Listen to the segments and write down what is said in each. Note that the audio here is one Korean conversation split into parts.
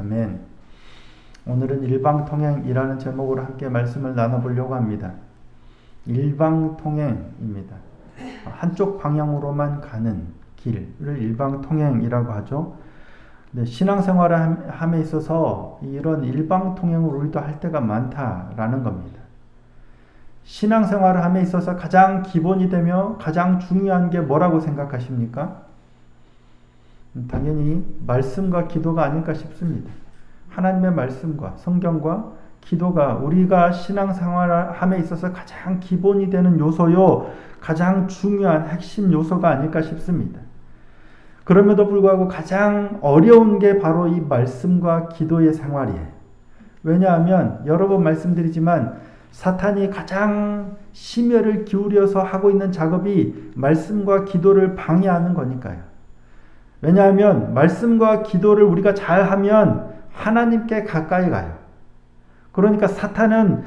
아멘. 오늘은 일방통행이라는 제목으로 함께 말씀을 나눠보려고 합니다. 일방통행입니다. 한쪽 방향으로만 가는 길을 일방통행이라고 하죠. 네, 신앙생활을 함에 있어서 이런 일방통행을 우리도 할 때가 많다라는 겁니다. 신앙생활을 함에 있어서 가장 기본이 되며 가장 중요한 게 뭐라고 생각하십니까? 당연히 말씀과 기도가 아닐까 싶습니다. 하나님의 말씀과 성경과 기도가 우리가 신앙생활을 함에 있어서 가장 기본이 되는 요소요, 가장 중요한 핵심 요소가 아닐까 싶습니다. 그럼에도 불구하고 가장 어려운 게 바로 이 말씀과 기도의 생활이에요. 왜냐하면 여러 번 말씀드리지만 사탄이 가장 심혈을 기울여서 하고 있는 작업이 말씀과 기도를 방해하는 거니까요. 왜냐하면 말씀과 기도를 우리가 잘하면 하나님께 가까이 가요. 그러니까 사탄은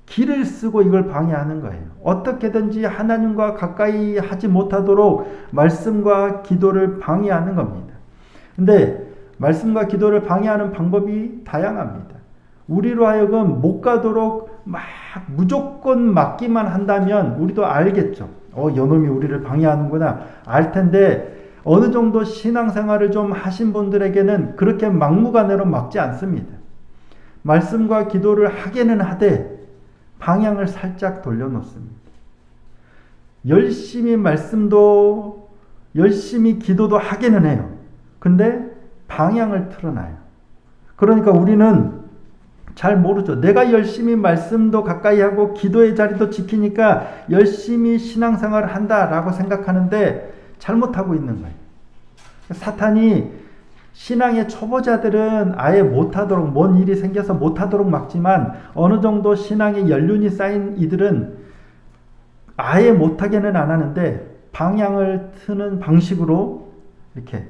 길을 쓰고 이걸 방해하는 거예요. 어떻게든지 하나님과 가까이 하지 못하도록 말씀과 기도를 방해하는 겁니다. 근데 말씀과 기도를 방해하는 방법이 다양합니다. 우리로 하여금 못 가도록 막 무조건 막기만 한다면 우리도 알겠죠. 요놈이 우리를 방해하는구나 알 텐데 어느 정도 신앙생활을 좀 하신 분들에게는 그렇게 막무가내로 막지 않습니다. 말씀과 기도를 하게는 하되 방향을 살짝 돌려놓습니다. 열심히 말씀도 열심히 기도도 하게는 해요. 근데 방향을 틀어놔요. 그러니까 우리는 잘 모르죠. 내가 열심히 말씀도 가까이 하고 기도의 자리도 지키니까 열심히 신앙생활을 한다라고 생각하는데 잘못하고 있는 거예요. 사탄이 신앙의 초보자들은 아예 못하도록 뭔 일이 생겨서 못하도록 막지만 어느 정도 신앙의 연륜이 쌓인 이들은 아예 못하게는 안 하는데 방향을 트는 방식으로 이렇게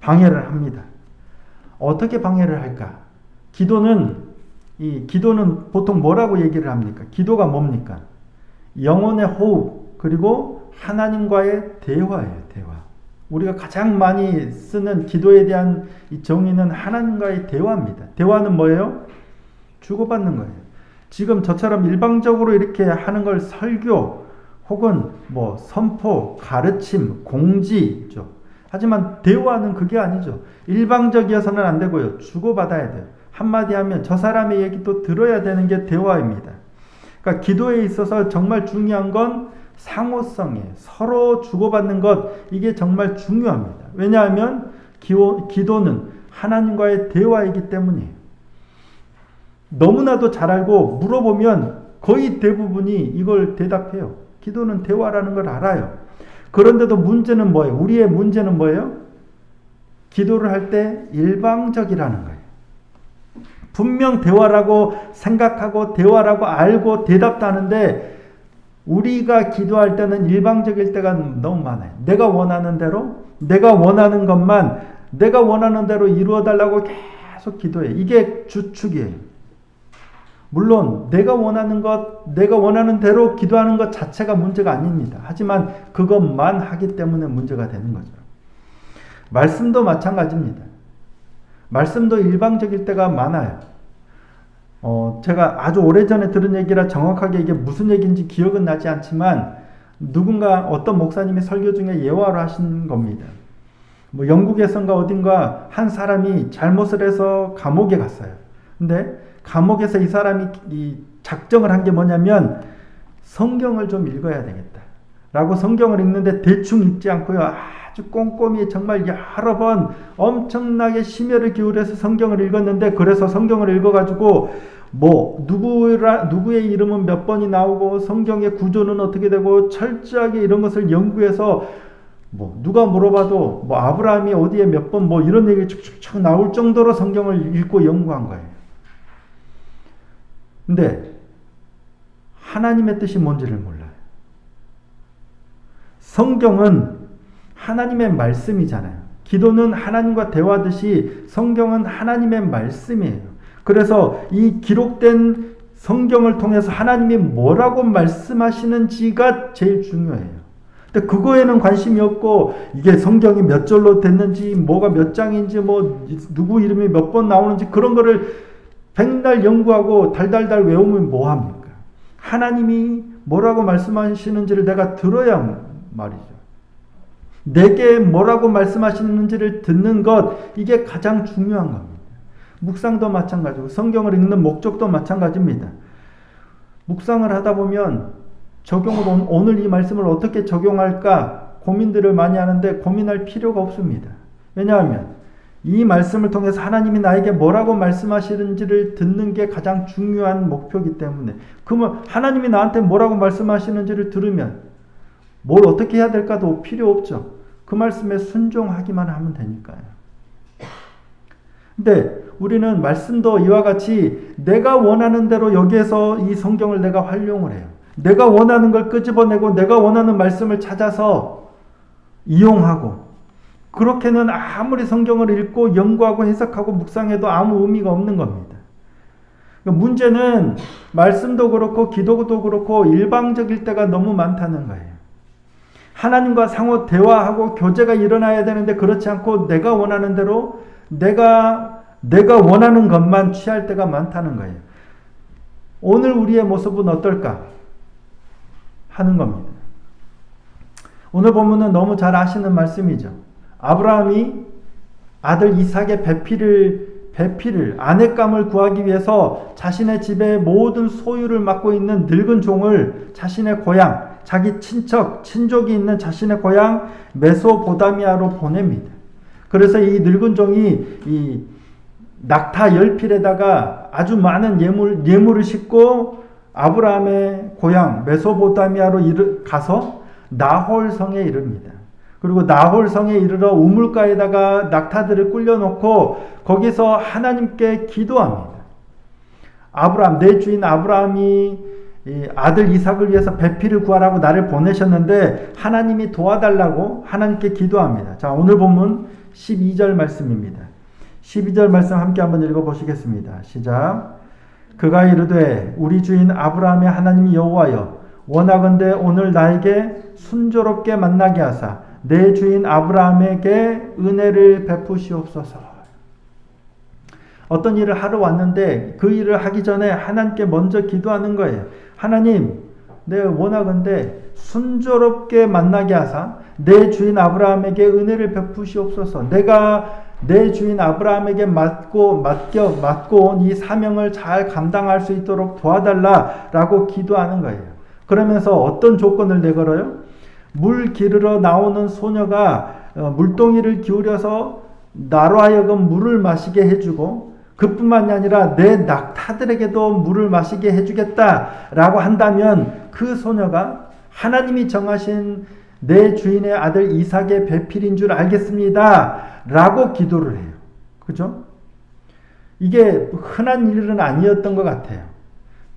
방해를 합니다. 어떻게 방해를 할까? 기도는 보통 뭐라고 얘기를 합니까? 기도가 뭡니까? 영혼의 호흡 그리고 하나님과의 대화예요. 대화. 우리가 가장 많이 쓰는 기도에 대한 이 정의는 하나님과의 대화입니다. 대화는 뭐예요? 주고받는 거예요. 지금 저처럼 일방적으로 이렇게 하는 걸 설교 혹은 뭐 선포, 가르침, 공지죠. 하지만 대화는 그게 아니죠. 일방적이어서는 안 되고요. 주고받아야 돼요. 한마디 하면 저 사람의 얘기도 들어야 되는 게 대화입니다. 그러니까 기도에 있어서 정말 중요한 건 상호성이에요. 서로 주고받는 것, 이게 정말 중요합니다. 왜냐하면 기도는 하나님과의 대화이기 때문이에요. 너무나도 잘 알고 물어보면 거의 대부분이 이걸 대답해요. 기도는 대화라는 걸 알아요. 그런데도 문제는 뭐예요? 우리의 문제는 뭐예요? 기도를 할 때 일방적이라는 거예요. 분명 대화라고 생각하고 대화라고 알고 대답도 하는데 우리가 기도할 때는 일방적일 때가 너무 많아요. 내가 원하는 대로 내가 원하는 것만 내가 원하는 대로 이루어달라고 계속 기도해. 이게 주축이에요. 물론 내가 원하는 것 내가 원하는 대로 기도하는 것 자체가 문제가 아닙니다. 하지만 그것만 하기 때문에 문제가 되는 거죠. 말씀도 마찬가지입니다. 말씀도 일방적일 때가 많아요. 제가 아주 오래전에 들은 얘기라 정확하게 이게 무슨 얘기인지 기억은 나지 않지만 누군가 어떤 목사님이 설교 중에 예화를 하신 겁니다. 뭐 영국에선가 어딘가 한 사람이 잘못을 해서 감옥에 갔어요. 근데 감옥에서 이 사람이 이 작정을 한 게 뭐냐면 성경을 좀 읽어야 되겠다 라고 성경을 읽는데 대충 읽지 않고요. 아주 꼼꼼히 정말 여러 번 엄청나게 심혈을 기울여서 성경을 읽었는데 그래서 성경을 읽어가지고 뭐 누구의 이름은 몇 번이 나오고 성경의 구조는 어떻게 되고 철저하게 이런 것을 연구해서 뭐 누가 물어봐도 뭐 아브라함이 어디에 몇 번 뭐 이런 얘기 축축축 나올 정도로 성경을 읽고 연구한 거예요. 근데 하나님의 뜻이 뭔지를 몰라요. 성경은 하나님의 말씀이잖아요. 기도는 하나님과 대화하듯이 성경은 하나님의 말씀이에요. 그래서 이 기록된 성경을 통해서 하나님이 뭐라고 말씀하시는지가 제일 중요해요. 근데 그거에는 관심이 없고 이게 성경이 몇 절로 됐는지 뭐가 몇 장인지 뭐 누구 이름이 몇 번 나오는지 그런 거를 백날 연구하고 달달달 외우면 뭐합니까? 하나님이 뭐라고 말씀하시는지를 내가 들어야 말이죠. 내게 뭐라고 말씀하시는지를 듣는 것, 이게 가장 중요한 겁니다. 묵상도 마찬가지고 성경을 읽는 목적도 마찬가지입니다. 묵상을 하다 보면 적용을 오늘 이 말씀을 어떻게 적용할까 고민들을 많이 하는데 고민할 필요가 없습니다. 왜냐하면 이 말씀을 통해서 하나님이 나에게 뭐라고 말씀하시는지를 듣는 게 가장 중요한 목표이기 때문에 그러면 하나님이 나한테 뭐라고 말씀하시는지를 들으면 뭘 어떻게 해야 될까도 필요 없죠. 그 말씀에 순종하기만 하면 되니까요. 근데 우리는 말씀도 이와 같이 내가 원하는 대로 여기에서 이 성경을 내가 활용을 해요. 내가 원하는 걸 끄집어내고 내가 원하는 말씀을 찾아서 이용하고 그렇게는 아무리 성경을 읽고 연구하고 해석하고 묵상해도 아무 의미가 없는 겁니다. 문제는 말씀도 그렇고 기도도 그렇고 일방적일 때가 너무 많다는 거예요. 하나님과 상호 대화하고 교제가 일어나야 되는데 그렇지 않고 내가 원하는 대로 내가 원하는 것만 취할 때가 많다는 거예요. 오늘 우리의 모습은 어떨까 하는 겁니다. 오늘 본문은 너무 잘 아시는 말씀이죠. 아브라함이 아들 이삭의 배필을 아내감을 구하기 위해서 자신의 집의 모든 소유를 맡고 있는 늙은 종을 자신의 고향, 자기 친족이 있는 자신의 고향 메소포타미아로 보냅니다. 그래서 이 늙은 종이 이 낙타 열필에다가 아주 많은 예물을 싣고 아브라함의 고향 메소포타미아로 가서 나홀 성에 이릅니다. 그리고 나홀 성에 이르러 우물가에다가 낙타들을 꿀려놓고 거기서 하나님께 기도합니다. 내 주인 아브라함이 아들 이삭을 위해서 배필을 구하라고 나를 보내셨는데 하나님이 도와달라고 하나님께 기도합니다. 자, 오늘 본문 12절 말씀입니다. 12절 말씀 함께 한번 읽어보시겠습니다. 시작. 그가 이르되 우리 주인 아브라함의 하나님 여호와여 원하건대 오늘 나에게 순조롭게 만나게 하사 내 주인 아브라함에게 은혜를 베푸시옵소서. 어떤 일을 하러 왔는데 그 일을 하기 전에 하나님께 먼저 기도하는 거예요. 하나님, 내 원하건대 순조롭게 만나게 하사 내 주인 아브라함에게 은혜를 베푸시옵소서. 내가 내 주인 아브라함에게 맡고 온 이 사명을 잘 감당할 수 있도록 도와달라라고 기도하는 거예요. 그러면서 어떤 조건을 내걸어요? 물 기르러 나오는 소녀가 물동이를 기울여서 나로 하여금 물을 마시게 해주고 그뿐만이 아니라 내 낙타들에게도 물을 마시게 해주겠다라고 한다면 그 소녀가 하나님이 정하신 내 주인의 아들 이삭의 배필인 줄 알겠습니다 라고 기도를 해요. 그죠? 이게 흔한 일은 아니었던 것 같아요.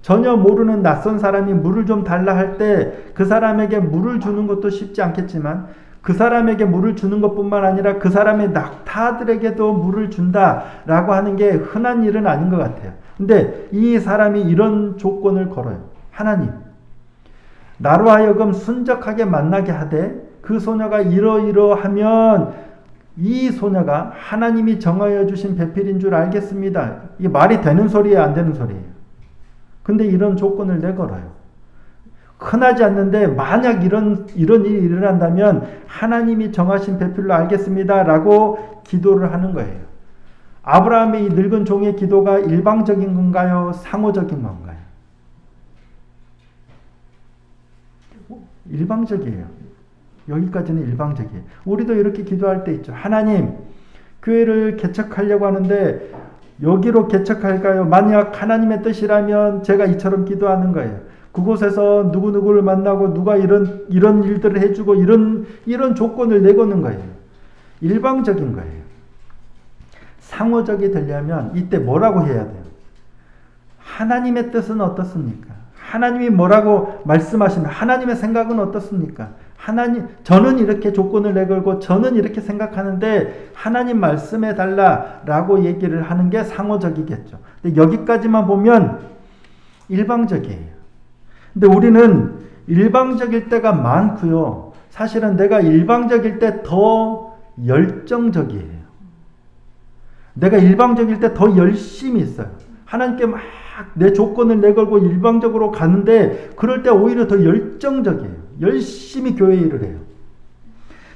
전혀 모르는 낯선 사람이 물을 좀 달라 할 때 그 사람에게 물을 주는 것도 쉽지 않겠지만 그 사람에게 물을 주는 것뿐만 아니라 그 사람의 낙타들에게도 물을 준다라고 하는 게 흔한 일은 아닌 것 같아요. 근데 이 사람이 이런 조건을 걸어요. 하나님, 나로 하여금 순적하게 만나게 하되 그 소녀가 이러이러하면 이 소녀가 하나님이 정하여 주신 배필인 줄 알겠습니다. 이게 말이 되는 소리예요, 안 되는 소리예요? 근데 이런 조건을 내걸어요. 흔하지 않는데 만약 이런 일이 일어난다면 하나님이 정하신 배필로 알겠습니다 라고 기도를 하는 거예요. 아브라함의 이 늙은 종의 기도가 일방적인 건가요? 상호적인 건가요? 일방적이에요. 여기까지는 일방적이에요. 우리도 이렇게 기도할 때 있죠. 하나님, 교회를 개척하려고 하는데 여기로 개척할까요? 만약 하나님의 뜻이라면 제가 이처럼 기도하는 거예요. 그곳에서 누구누구를 만나고 누가 이런 일들을 해주고 이런 조건을 내거는 거예요. 일방적인 거예요. 상호적이 되려면 이때 뭐라고 해야 돼요? 하나님의 뜻은 어떻습니까? 하나님이 뭐라고 말씀하시면 하나님의 생각은 어떻습니까? 저는 이렇게 조건을 내걸고 저는 이렇게 생각하는데 하나님 말씀해 달라라고 얘기를 하는 게 상호적이겠죠. 근데 여기까지만 보면 일방적이에요. 근데 우리는 일방적일 때가 많고요. 사실은 내가 일방적일 때 더 열정적이에요. 내가 일방적일 때 더 열심히 있어요. 하나님께 막 내 조건을 내걸고 일방적으로 가는데 그럴 때 오히려 더 열정적이에요. 열심히 교회 일을 해요.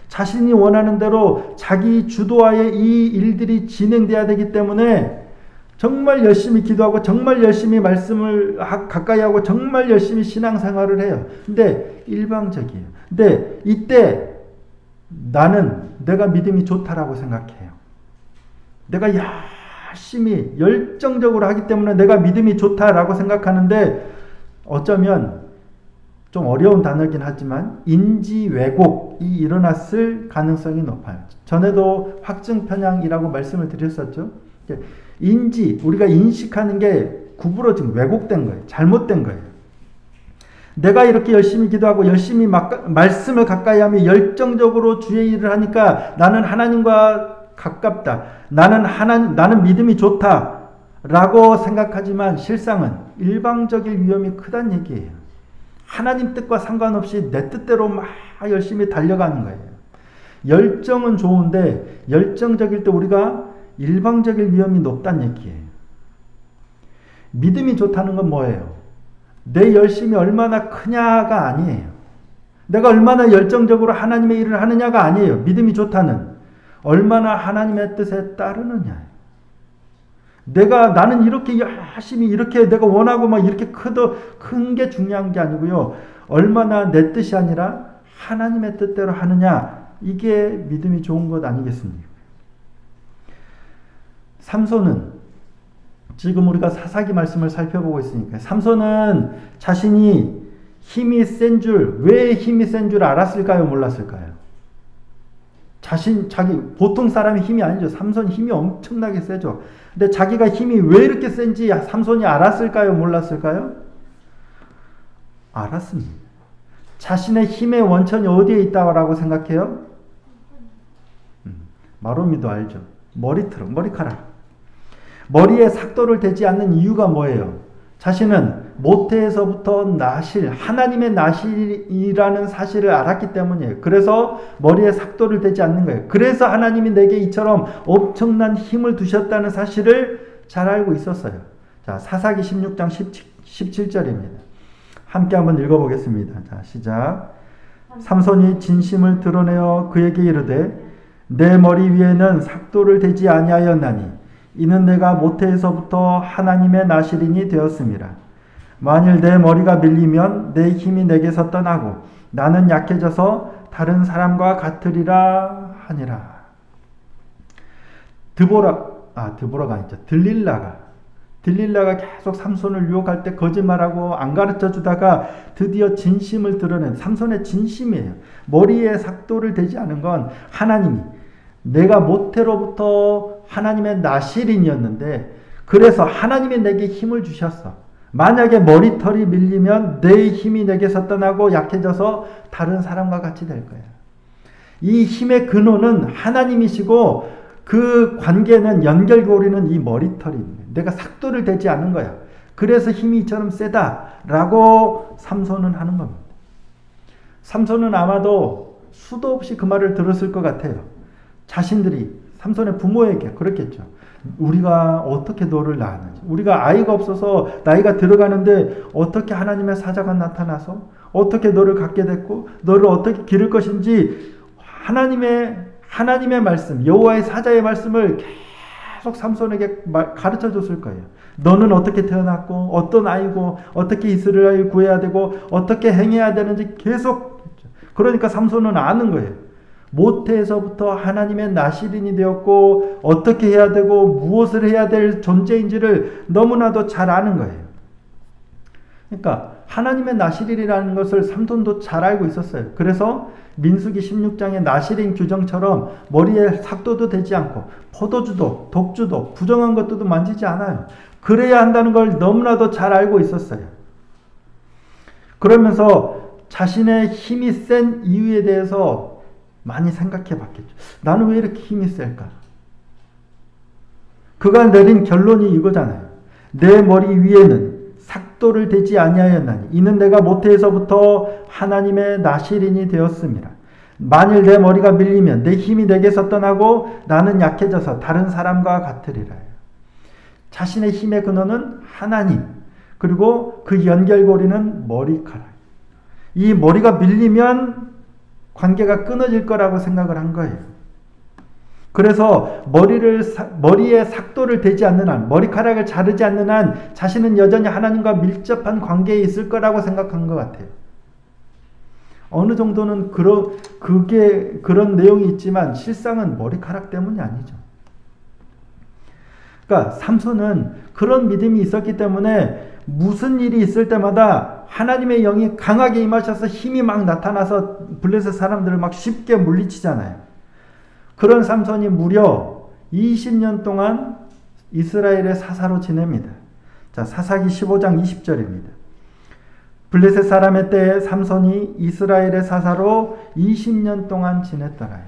자신이 원하는 대로 자기 주도하에 이 일들이 진행돼야 되기 때문에 정말 열심히 기도하고 정말 열심히 말씀을 가까이 하고 정말 열심히 신앙생활을 해요. 근데 일방적이에요. 근데 이때 나는 내가 믿음이 좋다라고 생각해요. 내가 열심히 열정적으로 하기 때문에 내가 믿음이 좋다라고 생각하는데 어쩌면 좀 어려운 단어긴 하지만 인지 왜곡이 일어났을 가능성이 높아요. 전에도 확증 편향이라고 말씀을 드렸었죠. 우리가 인식하는 게 구부러진 왜곡된 거예요. 잘못된 거예요. 내가 이렇게 열심히 기도하고 열심히 말씀을 가까이 하며 열정적으로 주의 일을 하니까 나는 하나님과 가깝다. 나는 믿음이 좋다. 라고 생각하지만 실상은 일방적일 위험이 크다는 얘기예요. 하나님 뜻과 상관없이 내 뜻대로 막 열심히 달려가는 거예요. 열정은 좋은데 열정적일 때 우리가 일방적일 위험이 높다는 얘기예요. 믿음이 좋다는 건 뭐예요? 내 열심이 얼마나 크냐가 아니에요. 내가 얼마나 열정적으로 하나님의 일을 하느냐가 아니에요. 믿음이 좋다는 얼마나 하나님의 뜻에 따르느냐예요. 나는 이렇게 열심히 이렇게 내가 원하고 막 이렇게 큰 게 중요한 게 아니고요. 얼마나 내 뜻이 아니라 하나님의 뜻대로 하느냐, 이게 믿음이 좋은 것 아니겠습니까? 삼손은 지금 우리가 사사기 말씀을 살펴보고 있으니까 삼손은 자신이 힘이 센 줄, 왜 힘이 센 줄 알았을까요? 몰랐을까요? 보통 사람의 힘이 아니죠. 삼손이 힘이 엄청나게 세죠. 근데 자기가 힘이 왜 이렇게 센지 삼손이 알았을까요? 몰랐을까요? 알았습니다. 자신의 힘의 원천이 어디에 있다고 생각해요? 마로미도 알죠. 머리카락. 머리에 삭도를 대지 않는 이유가 뭐예요? 자신은 모태에서부터 하나님의 나실이라는 사실을 알았기 때문이에요. 그래서 머리에 삭도를 대지 않는 거예요. 그래서 하나님이 내게 이처럼 엄청난 힘을 두셨다는 사실을 잘 알고 있었어요. 자, 사사기 16장 17절입니다. 함께 한번 읽어보겠습니다. 자, 시작. 삼손이 진심을 드러내어 그에게 이르되 내 머리 위에는 삭도를 대지 아니하였나니 이는 내가 모태에서부터 하나님의 나실인이 되었습니다. 만일 내 머리가 밀리면 내 힘이 내게서 떠나고 나는 약해져서 다른 사람과 같으리라 하니라. 드보라가 아니죠. 들릴라가 계속 삼손을 유혹할 때 거짓말하고 안 가르쳐 주다가 드디어 진심을 드러낸 삼손의 진심이에요. 머리에 삭도를 대지 않은 건 하나님이 내가 모태로부터 하나님의 나실인이었는데 그래서 하나님이 내게 힘을 주셨어. 만약에 머리털이 밀리면 내 힘이 내게서 떠나고 약해져서 다른 사람과 같이 될 거야. 이 힘의 근원은 하나님이시고 그 관계는 연결고리는 이 머리털입니다. 내가 삭도를 대지 않은 거야. 그래서 힘이 이처럼 세다라고 삼손은 하는 겁니다. 삼손은 아마도 수도 없이 그 말을 들었을 것 같아요. 자신들이 삼손의 부모에게 그랬겠죠. 우리가 어떻게 너를 낳았는지, 우리가 아이가 없어서 나이가 들어가는데 어떻게 하나님의 사자가 나타나서 어떻게 너를 갖게 됐고 너를 어떻게 기를 것인지 하나님의 말씀, 여호와의 사자의 말씀을 계속 삼손에게 가르쳐 줬을 거예요. 너는 어떻게 태어났고 어떤 아이고 어떻게 이스라엘을 구해야 되고 어떻게 행해야 되는지 계속 했죠. 그러니까 삼손은 아는 거예요. 모태에서부터 하나님의 나실인이 되었고 어떻게 해야 되고 무엇을 해야 될 존재인지를 너무나도 잘 아는 거예요. 그러니까 하나님의 나실인이라는 것을 삼손도 잘 알고 있었어요. 그래서 민수기 16장의 나실인 규정처럼 머리에 삭도도 대지 않고 포도주도 독주도 부정한 것도 만지지 않아요. 그래야 한다는 걸 너무나도 잘 알고 있었어요. 그러면서 자신의 힘이 센 이유에 대해서 많이 생각해 봤겠죠. 나는 왜 이렇게 힘이 셀까? 그가 내린 결론이 이거잖아요. 내 머리 위에는 삭도를 대지 아니하였나니 이는 내가 모태에서부터 하나님의 나실인이 되었습니다. 만일 내 머리가 밀리면 내 힘이 내게서 떠나고 나는 약해져서 다른 사람과 같으리라. 자신의 힘의 근원은 하나님, 그리고 그 연결고리는 머리카락. 이 머리가 밀리면 관계가 끊어질 거라고 생각을 한 거예요. 그래서 머리에 삭도를 대지 않는 한, 머리카락을 자르지 않는 한 자신은 여전히 하나님과 밀접한 관계에 있을 거라고 생각한 것 같아요. 어느 정도는 그런 내용이 있지만 실상은 머리카락 때문이 아니죠. 그러니까 삼손은 그런 믿음이 있었기 때문에 무슨 일이 있을 때마다 하나님의 영이 강하게 임하셔서 힘이 막 나타나서 블레셋 사람들을 막 쉽게 물리치잖아요. 그런 삼손이 무려 20년 동안 이스라엘의 사사로 지냅니다. 자, 사사기 15장 20절입니다. 블레셋 사람의 때에 삼손이 이스라엘의 사사로 20년 동안 지냈더라요.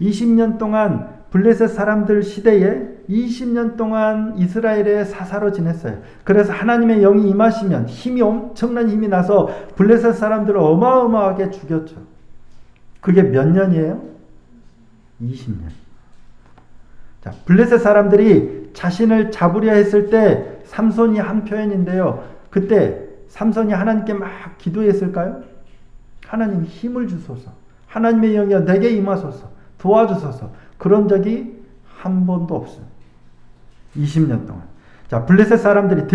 20년 동안 블레셋 사람들 시대에 20년 동안 이스라엘의 사사로 지냈어요. 그래서 하나님의 영이 임하시면 엄청난 힘이 나서 블레셋 사람들을 어마어마하게 죽였죠. 그게 몇 년이에요? 20년. 자, 블레셋 사람들이 자신을 잡으려 했을 때 삼손이 한 표현인데요. 그때 삼손이 하나님께 막 기도했을까요? 하나님 힘을 주소서. 하나님의 영이여 내게 임하소서. 도와주소서. 그런 적이 한 번도 없어요. 20년 동안. 자, 블레셋 사람들이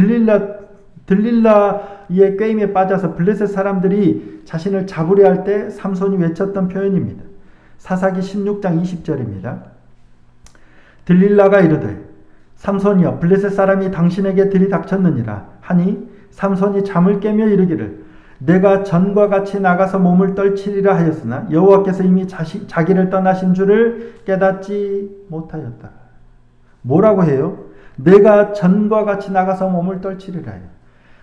들릴라의 꾀임에 빠져서 블레셋 사람들이 자신을 잡으려 할 때 삼손이 외쳤던 표현입니다. 사사기 16장 20절입니다. 들릴라가 이르되 삼손이여 블레셋 사람이 당신에게 들이닥쳤느니라 하니 삼손이 잠을 깨며 이르기를 내가 전과 같이 나가서 몸을 떨치리라 하였으나 여호와께서 이미 자기를 떠나신 줄을 깨닫지 못하였다. 뭐라고 해요? 내가 전과 같이 나가서 몸을 떨치리라 해요.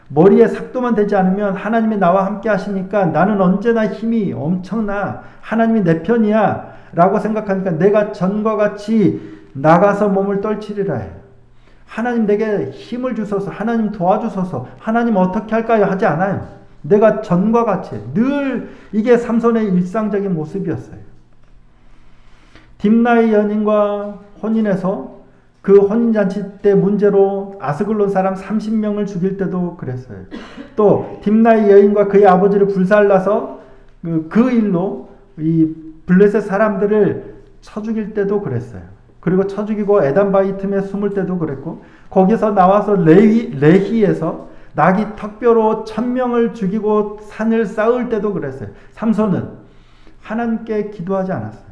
머리에 삭도만 되지 않으면 하나님이 나와 함께 하시니까 나는 언제나 힘이 엄청나. 하나님이 내 편이야 라고 생각하니까 내가 전과 같이 나가서 몸을 떨치리라 해요. 하나님 내게 힘을 주소서, 하나님 도와주소서, 하나님 어떻게 할까요? 하지 않아요. 내가 전과 같이 늘 이게 삼손의 일상적인 모습이었어요. 딥나의 연인과 혼인해서 그 혼인잔치 때 문제로 아스글론 사람 30명을 죽일 때도 그랬어요. 또 딥나의 여인과 그의 아버지를 불살라서 그 일로 이 블레셋 사람들을 쳐 죽일 때도 그랬어요. 그리고 쳐 죽이고 에단바위 틈에 숨을 때도 그랬고, 거기서 나와서 레히에서 낙이 턱뼈로 1000명을 죽이고 산을 쌓을 때도 그랬어요. 삼손은 하나님께 기도하지 않았어요.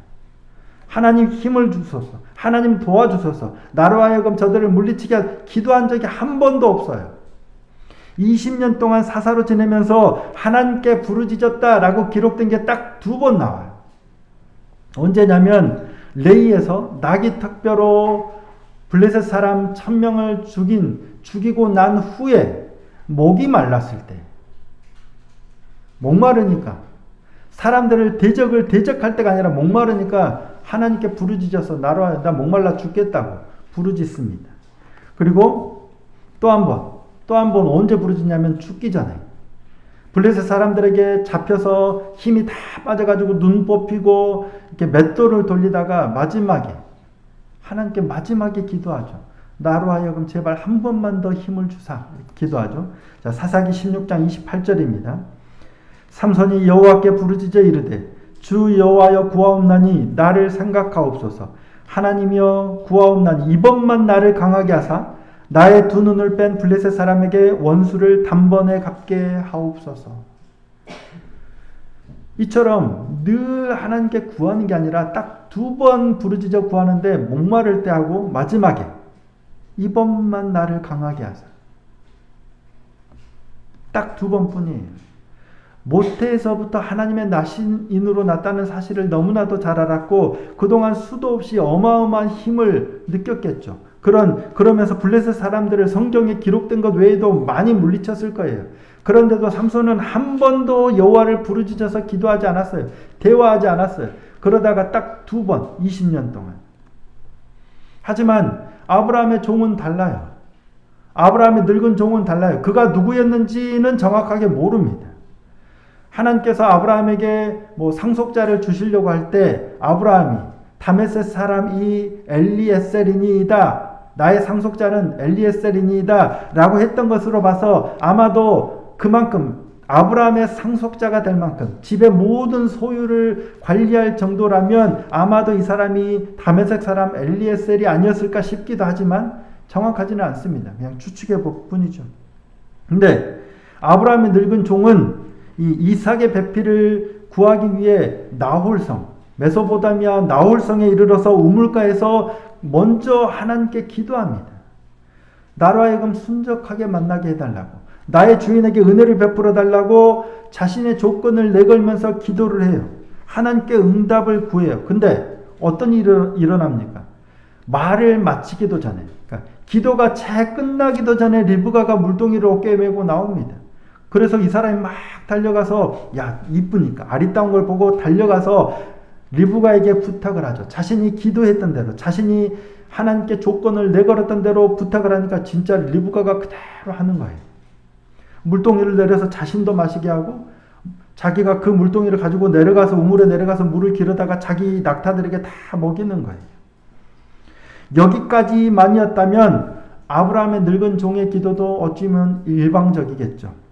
하나님 힘을 주소서, 하나님 도와주소서, 나로 하여금 저들을 물리치게 기도한 적이 한 번도 없어요. 20년 동안 사사로 지내면서 하나님께 부르짖었다라고 기록된 게 딱 2번 나와요. 언제냐면 레이에서 낙이 턱뼈로 블레셋 사람 1000명을 죽이고 난 후에 목이 말랐을 때, 목마르니까 사람들을 대적할 때가 아니라 목마르니까 하나님께 부르짖어서 나 목말라 죽겠다고 부르짖습니다. 그리고 또 한 번 언제 부르짖냐면 죽기 전에 블레셋 사람들에게 잡혀서 힘이 다 빠져가지고 눈 뽑히고 이렇게 맷돌을 돌리다가 하나님께 마지막에 기도하죠. 나로 하여금 제발 한 번만 더 힘을 주사 기도하죠. 자, 사사기 16장 28절입니다. 삼손이 여호와께 부르짖어 이르되 주 여호와여 구하옵나니 나를 생각하옵소서. 하나님이여 구하옵나니 이번만 나를 강하게 하사 나의 2 눈을 뺀 블레셋 사람에게 원수를 단번에 갚게 하옵소서. 이처럼 늘 하나님께 구하는 게 아니라 딱 2번 부르짖어 구하는데 목마를 때 하고 마지막에 이번만 나를 강하게 하사. 딱 2번 뿐이에요. 모태에서부터 하나님의 나신인으로 났다는 사실을 너무나도 잘 알았고 그동안 수도 없이 어마어마한 힘을 느꼈겠죠. 그러면서 블레셋 사람들을 성경에 기록된 것 외에도 많이 물리쳤을 거예요. 그런데도 삼손은 한 번도 여호와를 부르짖어서 기도하지 않았어요. 대화하지 않았어요. 그러다가 딱 2번 20년 동안. 하지만 아브라함의 종은 달라요. 아브라함의 늙은 종은 달라요. 그가 누구였는지는 정확하게 모릅니다. 하나님께서 아브라함에게 상속자를 주시려고 할 때 아브라함이 다메섹 사람 이 엘리에셀이니이다. 나의 상속자는 엘리에셀이니이다. 라고 했던 것으로 봐서 아마도 그만큼 아브라함의 상속자가 될 만큼 집의 모든 소유를 관리할 정도라면 아마도 이 사람이 다메섹 사람 엘리에셀이 아니었을까 싶기도 하지만 정확하지는 않습니다. 그냥 추측해 볼 뿐이죠. 근데 아브라함의 늙은 종은 이 이삭의 배필을 구하기 위해 나홀성, 메소포타미아 나홀성에 이르러서 우물가에서 먼저 하나님께 기도합니다. 나로 하여금 순적하게 만나게 해달라고, 나의 주인에게 은혜를 베풀어 달라고 자신의 조건을 내걸면서 기도를 해요. 하나님께 응답을 구해요. 근데 어떤 일이 일어납니까? 말을 마치기도 전에, 그러니까 기도가 채 끝나기도 전에 리브가가 물동이를 어깨에 메고 나옵니다. 그래서 이 사람이 막 달려가서, 이쁘니까 아리따운 걸 보고 달려가서 리브가에게 부탁을 하죠. 자신이 기도했던 대로, 자신이 하나님께 조건을 내걸었던 대로 부탁을 하니까 진짜 리브가가 그대로 하는 거예요. 물동이를 내려서 자신도 마시게 하고, 자기가 그 물동이를 가지고 내려가서 우물에 내려가서 물을 기르다가 자기 낙타들에게 다 먹이는 거예요. 여기까지만이었다면 아브라함의 늙은 종의 기도도 어찌면 일방적이겠죠.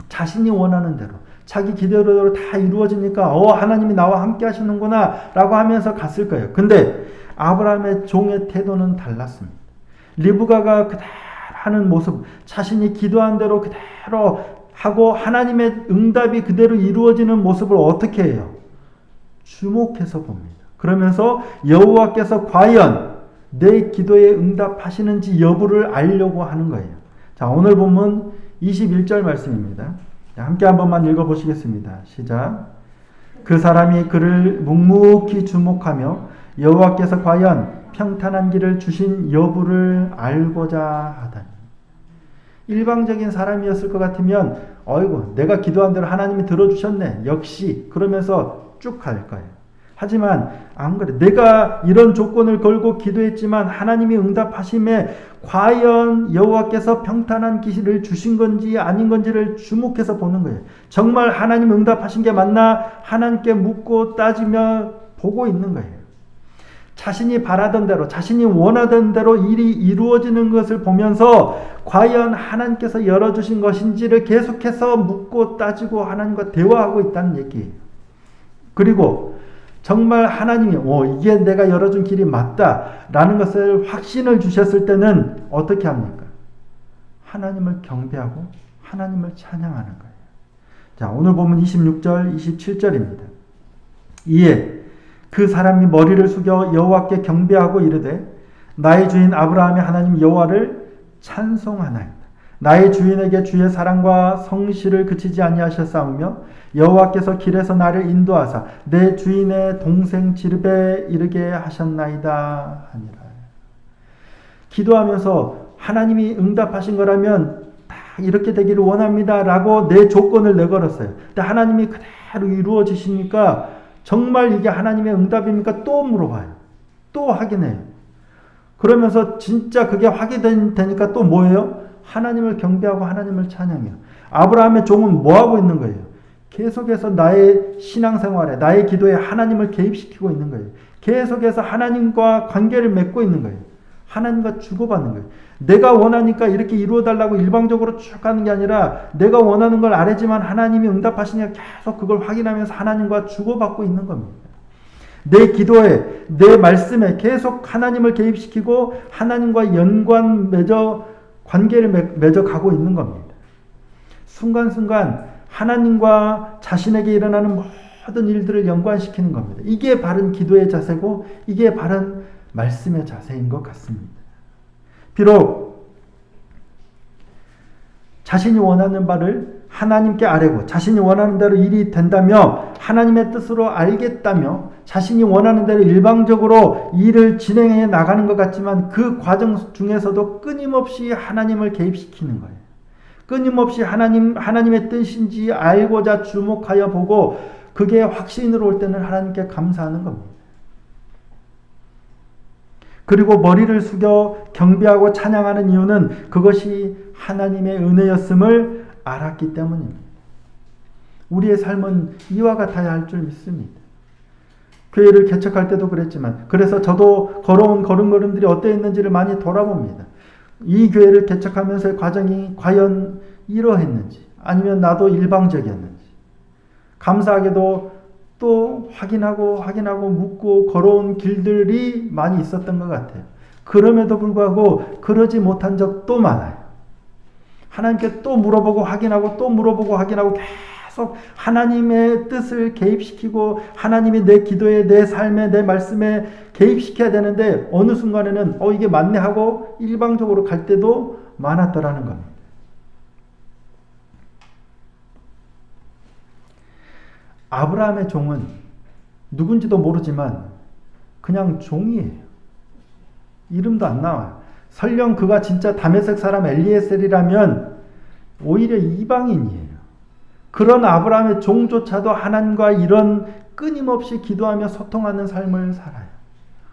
자신이 원하는 대로, 자기 기대로 다 이루어지니까 하나님이 나와 함께 하시는구나 라고 하면서 갔을 거예요. 근데 아브라함의 종의 태도는 달랐습니다. 리브가가 그대로 하는 모습, 자신이 기도한 대로 그대로 하고 하나님의 응답이 그대로 이루어지는 모습을 어떻게 해요? 주목해서 봅니다. 그러면서 여호와께서 과연 내 기도에 응답하시는지 여부를 알려고 하는 거예요. 자, 오늘 본문 21절 말씀입니다. 함께 한 번만 읽어보시겠습니다. 시작. 그 사람이 그를 묵묵히 주목하며 여호와께서 과연 평탄한 길을 주신 여부를 알고자 하다니. 일방적인 사람이었을 것 같으면 어이구 내가 기도한 대로 하나님이 들어주셨네 역시 그러면서 쭉 갈 거예요. 하지만 안 그래. 내가 이런 조건을 걸고 기도했지만 하나님이 응답하심에 과연 여호와께서 평탄한 길을 주신 건지 아닌 건지를 주목해서 보는 거예요. 정말 하나님 응답하신 게 맞나 하나님께 묻고 따지며 보고 있는 거예요. 자신이 바라던 대로 자신이 원하던 대로 일이 이루어지는 것을 보면서 과연 하나님께서 열어주신 것인지를 계속해서 묻고 따지고 하나님과 대화하고 있다는 얘기예요. 그리고 정말 하나님이 이게 내가 열어준 길이 맞다라는 것을 확신을 주셨을 때는 어떻게 합니까? 하나님을 경배하고 하나님을 찬양하는 거예요. 자, 오늘 보면 26절, 27절입니다. 이에 그 사람이 머리를 숙여 여호와께 경배하고 이르되 나의 주인 아브라함의 하나님 여호와를 찬송하나이다. 나의 주인에게 주의 사랑과 성실을 그치지 아니하셨사오며 여호와께서 길에서 나를 인도하사 내 주인의 동생 지르베에 이르게 하셨나이다 하니라. 기도하면서 하나님이 응답하신 거라면 다 이렇게 되기를 원합니다 라고 내 조건을 내걸었어요. 근데 하나님이 그대로 이루어지시니까 정말 이게 하나님의 응답입니까? 또 물어봐요. 또 확인해요. 그러면서 진짜 그게 확인되니까 또 뭐예요? 하나님을 경배하고 하나님을 찬양해요. 아브라함의 종은 뭐하고 있는 거예요? 계속해서 나의 신앙생활에 나의 기도에 하나님을 개입시키고 있는 거예요. 계속해서 하나님과 관계를 맺고 있는 거예요. 하나님과 주고받는 거예요. 내가 원하니까 이렇게 이루어달라고 일방적으로 쭉 가는 게 아니라 내가 원하는 걸 알지만 하나님이 응답하시니까 계속 그걸 확인하면서 하나님과 주고받고 있는 겁니다. 내 기도에 내 말씀에 계속 하나님을 개입시키고 하나님과 연관 맺어 관계를 맺어 가고 있는 겁니다. 순간순간 하나님과 자신에게 일어나는 모든 일들을 연관시키는 겁니다. 이게 바른 기도의 자세고 이게 바른 말씀의 자세인 것 같습니다. 비록 자신이 원하는 바를 하나님께 아뢰고 자신이 원하는 대로 일이 된다며 하나님의 뜻으로 알겠다며 자신이 원하는 대로 일방적으로 일을 진행해 나가는 것 같지만 그 과정 중에서도 끊임없이 하나님을 개입시키는 거예요. 끊임없이 하나님의 뜻인지 알고자 주목하여 보고 그게 확신으로 올 때는 하나님께 감사하는 겁니다. 그리고 머리를 숙여 경배하고 찬양하는 이유는 그것이 하나님의 은혜였음을 알았기 때문입니다. 우리의 삶은 이와 같아야 할 줄 믿습니다. 교회를 개척할 때도 그랬지만, 그래서 저도 걸어온 걸음걸음들이 어떠했는지를 많이 돌아봅니다. 이 교회를 개척하면서의 과정이 과연 이러했는지, 아니면 나도 일방적이었는지, 감사하게도 또 확인하고 묻고 걸어온 길들이 많이 있었던 것 같아요. 그럼에도 불구하고 그러지 못한 적도 많아요. 하나님께 또 물어보고 확인하고 또 물어보고 확인하고 계속 하나님의 뜻을 개입시키고 하나님이 내 기도에, 내 삶에, 내 말씀에 개입시켜야 되는데 어느 순간에는 이게 맞네 하고 일방적으로 갈 때도 많았더라는 겁니다. 아브라함의 종은 누군지도 모르지만 그냥 종이에요. 이름도 안 나와요. 설령 그가 진짜 다메섹 사람 엘리에셀이라면 오히려 이방인이에요. 그런 아브라함의 종조차도 하나님과 이런 끊임없이 기도하며 소통하는 삶을 살아요.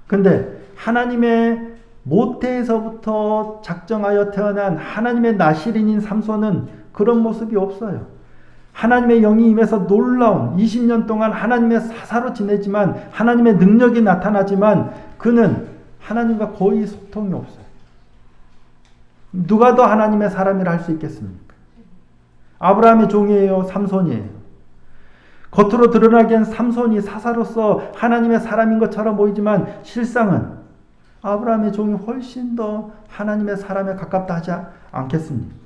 근데 하나님의 모태에서부터 작정하여 태어난 하나님의 나실인인 삼손은 그런 모습이 없어요. 하나님의 영이 임해서 놀라운 20년 동안 하나님의 사사로 지내지만 하나님의 능력이 나타나지만 그는 하나님과 거의 소통이 없어요. 누가 더 하나님의 사람이라 할 수 있겠습니까? 아브라함의 종이에요? 삼손이에요? 겉으로 드러나기엔 삼손이 사사로서 하나님의 사람인 것처럼 보이지만 실상은 아브라함의 종이 훨씬 더 하나님의 사람에 가깝다 하지 않겠습니까?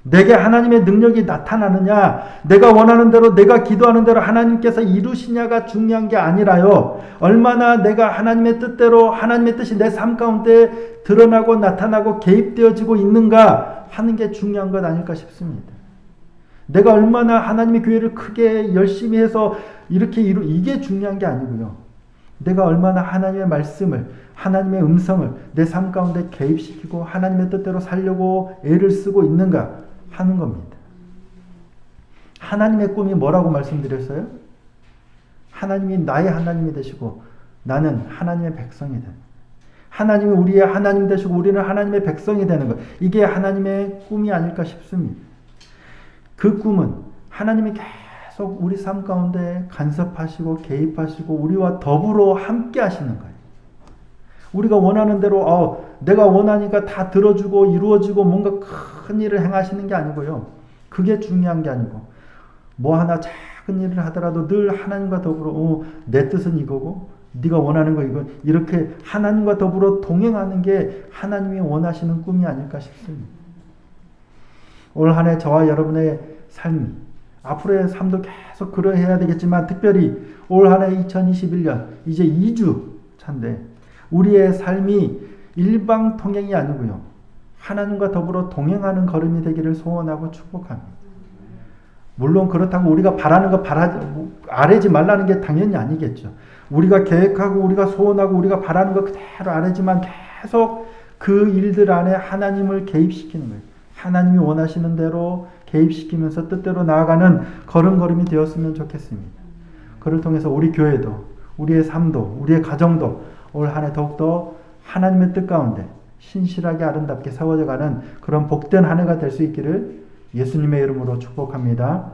내게 하나님의 능력이 나타나느냐, 내가 원하는 대로, 내가 기도하는 대로 하나님께서 이루시냐가 중요한 게 아니라요, 얼마나 내가 하나님의 뜻대로 하나님의 뜻이 내 삶 가운데 드러나고 나타나고 개입되어지고 있는가 하는 게 중요한 것 아닐까 싶습니다. 내가 얼마나 하나님의 교회를 크게 열심히 해서 이렇게 이게 중요한 게 아니고요, 내가 얼마나 하나님의 말씀을, 하나님의 음성을 내 삶 가운데 개입시키고 하나님의 뜻대로 살려고 애를 쓰고 있는가 하는 겁니다. 하나님의 꿈이 뭐라고 말씀드렸어요? 하나님이 나의 하나님이 되시고 나는 하나님의 백성이 되는, 하나님이 우리의 하나님 되시고 우리는 하나님의 백성이 되는 것, 이게 하나님의 꿈이 아닐까 싶습니다. 그 꿈은 하나님이 계속 우리 삶 가운데 간섭하시고 개입하시고 우리와 더불어 함께 하시는 거예요. 우리가 원하는 대로 내가 원하니까 다 들어주고 이루어지고 뭔가 큰 일을 행하시는 게 아니고요, 그게 중요한 게 아니고 뭐 하나 작은 일을 하더라도 늘 하나님과 더불어 내 뜻은 이거고 네가 원하는 거 이거, 이렇게 하나님과 더불어 동행하는 게 하나님이 원하시는 꿈이 아닐까 싶습니다. 올 한 해 저와 여러분의 삶이, 앞으로의 삶도 계속 그러해야 되겠지만 특별히 올 한 해 2021년 이제 2주 차인데 우리의 삶이 일방통행이 아니고요, 하나님과 더불어 동행하는 걸음이 되기를 소원하고 축복합니다. 물론 그렇다고 우리가 바라는 거 아뢰지 말라는 게 당연히 아니겠죠. 우리가 계획하고 우리가 소원하고 우리가 바라는 거 그대로 아뢰지만 계속 그 일들 안에 하나님을 개입시키는 거예요. 하나님이 원하시는 대로 개입시키면서 뜻대로 나아가는 걸음걸음이 되었으면 좋겠습니다. 그를 통해서 우리 교회도, 우리의 삶도, 우리의 가정도 올 한 해 더욱더 하나님의 뜻 가운데 신실하게 아름답게 세워져가는 그런 복된 한 해가 될 수 있기를 예수님의 이름으로 축복합니다.